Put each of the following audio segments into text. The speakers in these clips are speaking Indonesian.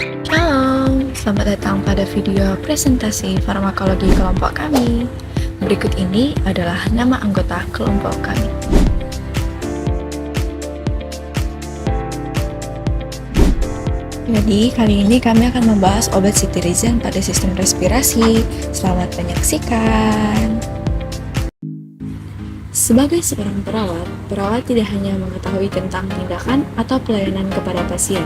Shalom, selamat datang pada video presentasi farmakologi kelompok kami. Berikut ini adalah nama anggota kelompok kami. Jadi, kali ini kami akan membahas obat cetirizine pada sistem respirasi. Selamat menyaksikan. Sebagai seorang perawat tidak hanya mengetahui tentang tindakan atau pelayanan kepada pasien,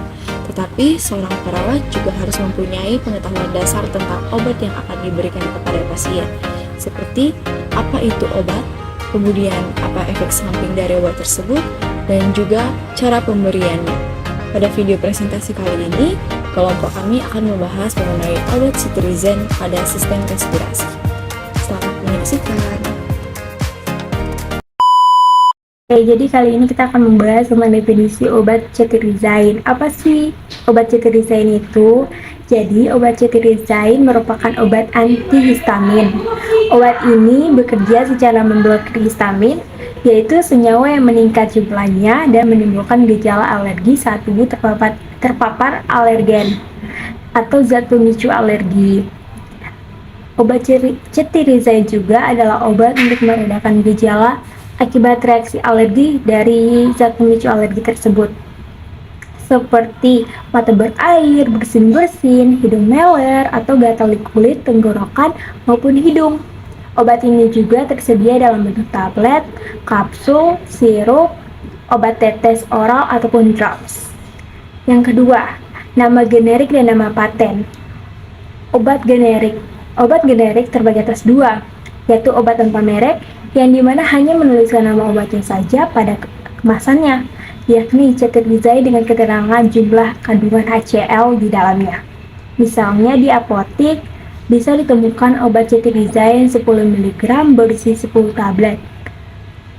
tetapi seorang perawat juga harus mempunyai pengetahuan dasar tentang obat yang akan diberikan kepada pasien, seperti apa itu obat, kemudian apa efek samping dari obat tersebut, dan juga cara pemberiannya. Pada video presentasi kali ini, kelompok kami akan membahas mengenai obat cetirizine pada sistem respirasi. Selamat menyaksikan. Oke, jadi kali ini kita akan membahas tentang definisi obat cetirizine. Apa sih obat cetirizine itu? Jadi, obat cetirizine merupakan obat antihistamin. Obat ini bekerja secara memblokir histamin, yaitu senyawa yang meningkat jumlahnya dan menimbulkan gejala alergi saat tubuh terpapar alergen atau zat pemicu alergi. Obat cetirizine juga adalah obat untuk meredakan gejala akibat reaksi alergi dari zat pemicu alergi tersebut, seperti mata berair, bersin-bersin, hidung meler, atau gatal di kulit, tenggorokan, maupun hidung. Obat ini juga tersedia dalam bentuk tablet, kapsul, sirup, obat tetes oral, ataupun drops. Yang kedua, nama generik dan nama paten. Obat generik terbagi atas dua, yaitu obat tanpa merek, yang dimana hanya menuliskan nama obatnya saja pada kemasannya, yakni cetirizine dengan keterangan jumlah kandungan HCl di dalamnya. Misalnya di apotik bisa ditemukan obat cetirizine 10 mg berisi 10 tablet,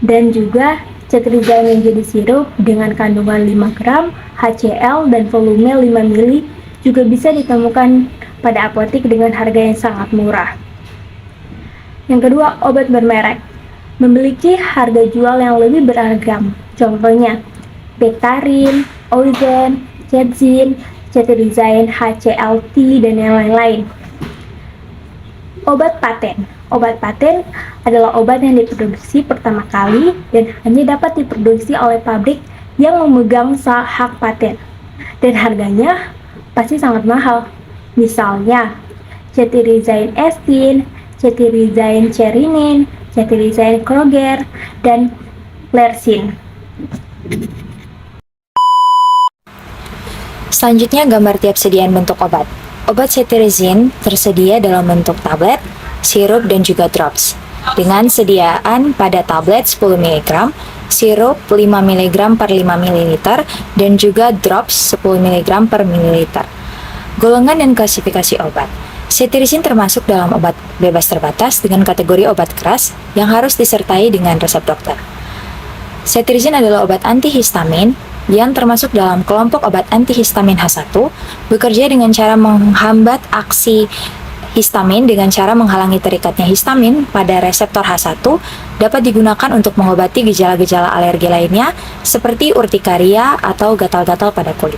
dan juga cetirizine yang jadi sirup dengan kandungan 5 gram HCl dan volume 5 ml juga bisa ditemukan pada apotik dengan harga yang sangat murah. Yang kedua, obat bermerek memiliki harga jual yang lebih beragam. Contohnya, Betarin, Ozen, Cetirizine, Cetirizine, HCLT, dan yang lain-lain. Obat paten adalah obat yang diproduksi pertama kali dan hanya dapat diproduksi oleh pabrik yang memegang hak paten, dan harganya pasti sangat mahal. Misalnya, Cetirizine Estin, Cetirizine Cerinin, Cetirizine Kroger, dan Lersin. Selanjutnya, gambar tiap sediaan bentuk obat. Obat cetirizine tersedia dalam bentuk tablet, sirup, dan juga drops. Dengan sediaan pada tablet 10 mg, sirup 5 mg per 5 ml, dan juga drops 10 mg per ml. Golongan dan klasifikasi obat. Cetirizine termasuk dalam obat bebas terbatas dengan kategori obat keras yang harus disertai dengan resep dokter. Cetirizine adalah obat antihistamin yang termasuk dalam kelompok obat antihistamin H1, bekerja dengan cara menghambat aksi histamin dengan cara menghalangi terikatnya histamin pada reseptor H1, dapat digunakan untuk mengobati gejala-gejala alergi lainnya seperti urtikaria atau gatal-gatal pada kulit.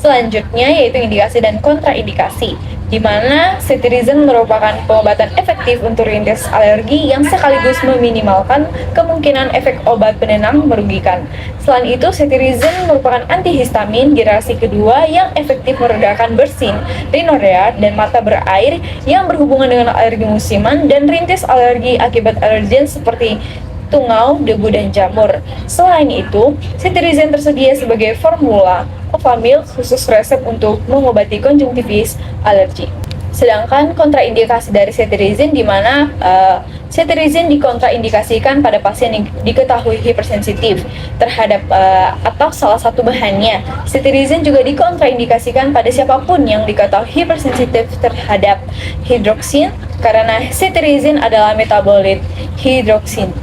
Selanjutnya yaitu indikasi dan kontraindikasi, di mana cetirizine merupakan pengobatan efektif untuk rintis alergi yang sekaligus meminimalkan kemungkinan efek obat penenang merugikan. Selain itu, cetirizine merupakan antihistamin generasi kedua yang efektif meredakan bersin, rinorea, dan mata berair yang berhubungan dengan alergi musiman dan rintis alergi akibat alergen seperti tungau, debu, dan jamur. Selain itu, cetirizine tersedia sebagai formula Ovamil khusus resep untuk mengobati konjungtivitis alergi. Sedangkan kontraindikasi dari cetirizine di mana cetirizine dikontraindikasikan pada pasien yang diketahui hipersensitif terhadap atau salah satu bahannya. Cetirizine juga dikontraindikasikan pada siapapun yang diketahui hipersensitif terhadap hidroksin karena cetirizine adalah metabolit hidroksin.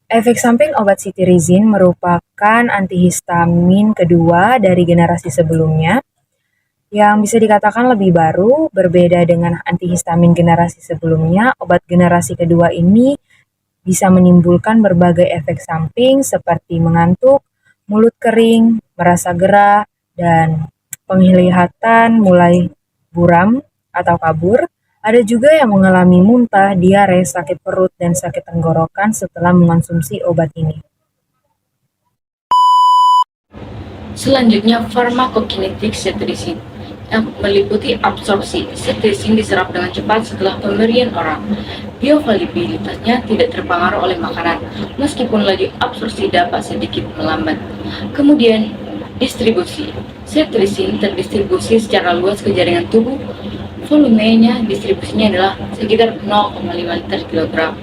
Efek samping obat cetirizine merupakan antihistamin kedua dari generasi sebelumnya yang bisa dikatakan lebih baru. Berbeda dengan antihistamin generasi sebelumnya, obat generasi kedua ini bisa menimbulkan berbagai efek samping seperti mengantuk, mulut kering, merasa gerah, dan penglihatan mulai buram atau kabur. Ada juga yang mengalami muntah, diare, sakit perut, dan sakit tenggorokan setelah mengonsumsi obat ini. Selanjutnya, farmakokinetik cetirizine yang meliputi absorpsi. Cetirizine diserap dengan cepat setelah pemberian oral. Bioavailabilitasnya tidak terpengaruh oleh makanan, meskipun laju absorpsi dapat sedikit melambat. Kemudian, distribusi. Cetirizine terdistribusi secara luas ke jaringan tubuh. Volumenya distribusinya adalah sekitar 0,5 liter kilogram.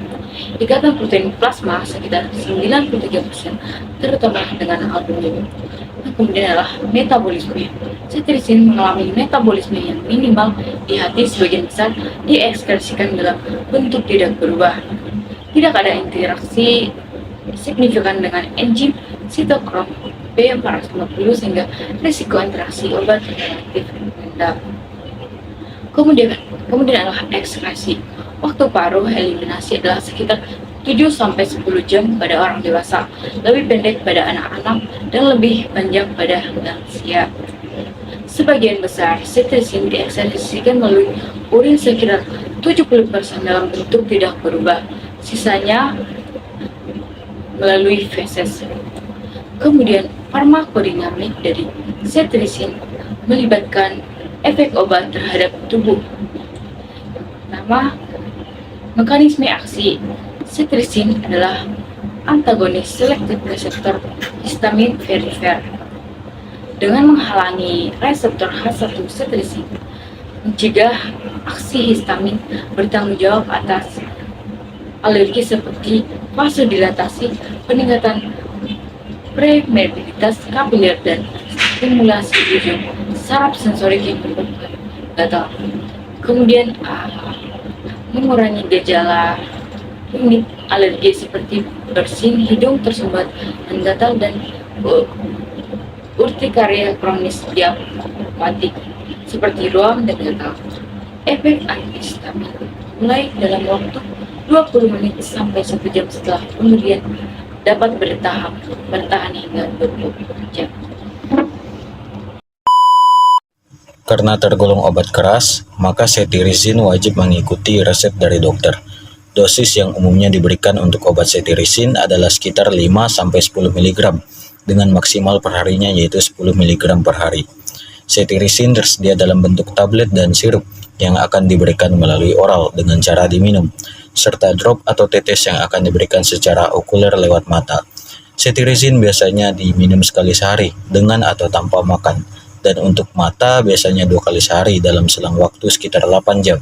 Ikatan protein plasma sekitar 93%, terutama dengan albumin. Kemudian adalah metabolisme. Cetirizine mengalami metabolisme yang minimal di hati, sebagian besar diekskresikan dalam bentuk tidak berubah. Tidak ada interaksi signifikan dengan enzim sitokrom B450 sehingga risiko interaksi obat relatif rendah. Kemudian adalah ekskresi. Waktu paruh eliminasi adalah sekitar 7-10 jam pada orang dewasa, lebih pendek pada anak-anak, dan lebih panjang pada lansia. Sebagian besar cetirizine diekskresikan melalui urin sekitar 70% dalam bentuk tidak berubah, sisanya melalui feses. Kemudian farmakodinamik dari cetirizine melibatkan efek obat terhadap tubuh. Pertama, mekanisme aksi. Cetirizine adalah antagonis selektif reseptor histamin perifer. Dengan menghalangi reseptor H1 cetirizine, mencegah aksi histamin bertanggung jawab atas alergi seperti vasodilatasi, peningkatan permeabilitas kapiler, dan stimulasi ujung saraf sensorik yang menyebabkan gatal. Kemudian mengurangi gejala klinik alergi seperti bersin, hidung tersumbat, dan gatal, dan urtikaria kronis diabetik seperti ruam dan gatal. Efek antihistamin mulai dalam waktu 20 menit sampai 1 jam setelah pemberian, dapat bertahan hingga 24 jam. Karena tergolong obat keras, maka cetirizine wajib mengikuti resep dari dokter. Dosis yang umumnya diberikan untuk obat cetirizine adalah sekitar 5-10 mg, dengan maksimal perharinya yaitu 10 mg per hari. Cetirizine tersedia dalam bentuk tablet dan sirup yang akan diberikan melalui oral dengan cara diminum, serta drop atau tetes yang akan diberikan secara okuler lewat mata. Cetirizine biasanya diminum sekali sehari dengan atau tanpa makan, dan untuk mata biasanya 2 kali sehari dalam selang waktu sekitar 8 jam.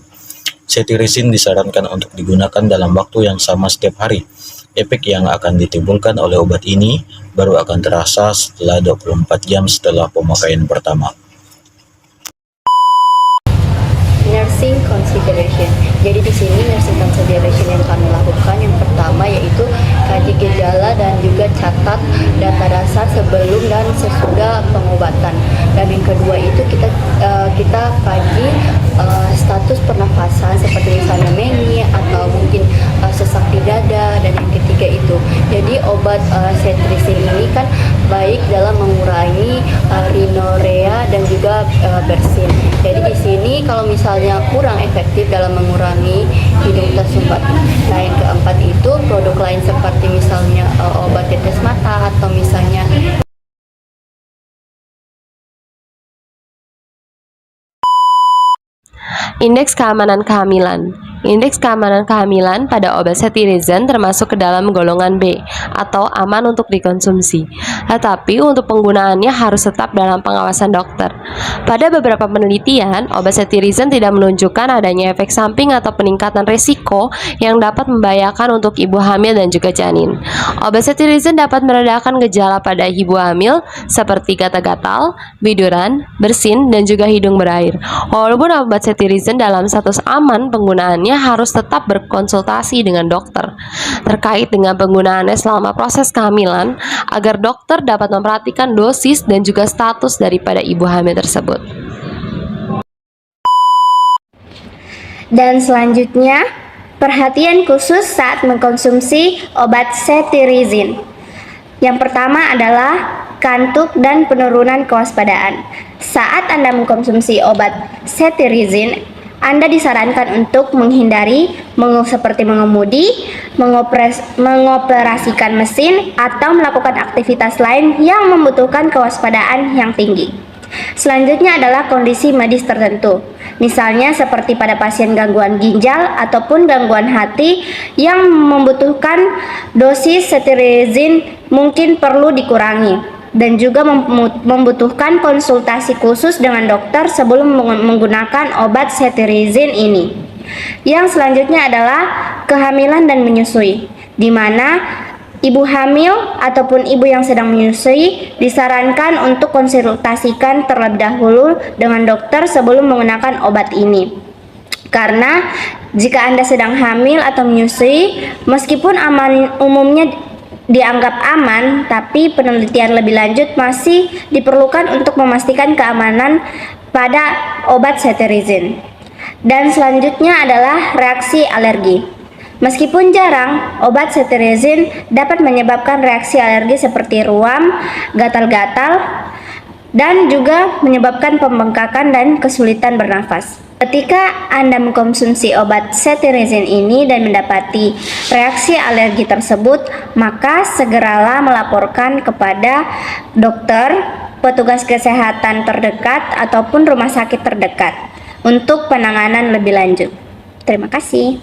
Cetirizine disarankan untuk digunakan dalam waktu yang sama setiap hari. Efek yang akan ditimbulkan oleh obat ini baru akan terasa setelah 24 jam setelah pemakaian pertama. Nursing consideration. Jadi di sini nursing consideration yang kami lakukan yang pertama yaitu kaji gejala dan juga catat data dasar sebelum dan sesudah pengobatan. Dan yang kedua itu kita kaji status pernafasan seperti misalnya meni atau mungkin sesak di dada, dan yang ketiga itu. Jadi obat cetirizine ini kan baik dalam mengurangi rhinorrhea dan juga bersin. Jadi di sini kalau misalnya kurang efektif dalam mengurangi hidung tersumbat. Nah, yang keempat itu produk lain seperti misalnya obat tetes mata atau misalnya Indeks keamanan kehamilan. Indeks keamanan kehamilan pada obat cetirizine termasuk ke dalam golongan B atau aman untuk dikonsumsi. Tetapi untuk penggunaannya harus tetap dalam pengawasan dokter. Pada beberapa penelitian, obat cetirizine tidak menunjukkan adanya efek samping atau peningkatan risiko yang dapat membahayakan untuk ibu hamil dan juga janin. Obat cetirizine dapat meredakan gejala pada ibu hamil seperti gatal-gatal, biduran, bersin, dan juga hidung berair. Walaupun obat cetirizine dalam status aman, penggunaannya harus tetap berkonsultasi dengan dokter terkait dengan penggunaannya selama proses kehamilan agar dokter dapat memperhatikan dosis dan juga status daripada ibu hamil tersebut. Dan selanjutnya, perhatian khusus saat mengkonsumsi obat cetirizine. Yang pertama adalah kantuk, dan penurunan kewaspadaan. Saat Anda mengkonsumsi obat cetirizine, Anda disarankan untuk menghindari seperti mengemudi, mengoperasikan mesin, atau melakukan aktivitas lain yang membutuhkan kewaspadaan yang tinggi. Selanjutnya adalah kondisi medis tertentu, misalnya seperti pada pasien gangguan ginjal ataupun gangguan hati yang membutuhkan dosis cetirizine mungkin perlu dikurangi, dan juga membutuhkan konsultasi khusus dengan dokter sebelum menggunakan obat cetirizine ini. Yang selanjutnya adalah kehamilan dan menyusui, di mana ibu hamil ataupun ibu yang sedang menyusui disarankan untuk konsultasikan terlebih dahulu dengan dokter sebelum menggunakan obat ini. Karena jika Anda sedang hamil atau menyusui, meskipun umumnya dianggap aman, tapi penelitian lebih lanjut masih diperlukan untuk memastikan keamanan pada obat cetirizine. Dan selanjutnya adalah reaksi alergi. Meskipun jarang, obat cetirizine dapat menyebabkan reaksi alergi seperti ruam, gatal-gatal, dan juga menyebabkan pembengkakan dan kesulitan bernafas. Ketika Anda mengkonsumsi obat cetirizine ini dan mendapati reaksi alergi tersebut, maka segeralah melaporkan kepada dokter, petugas kesehatan terdekat, ataupun rumah sakit terdekat untuk penanganan lebih lanjut. Terima kasih.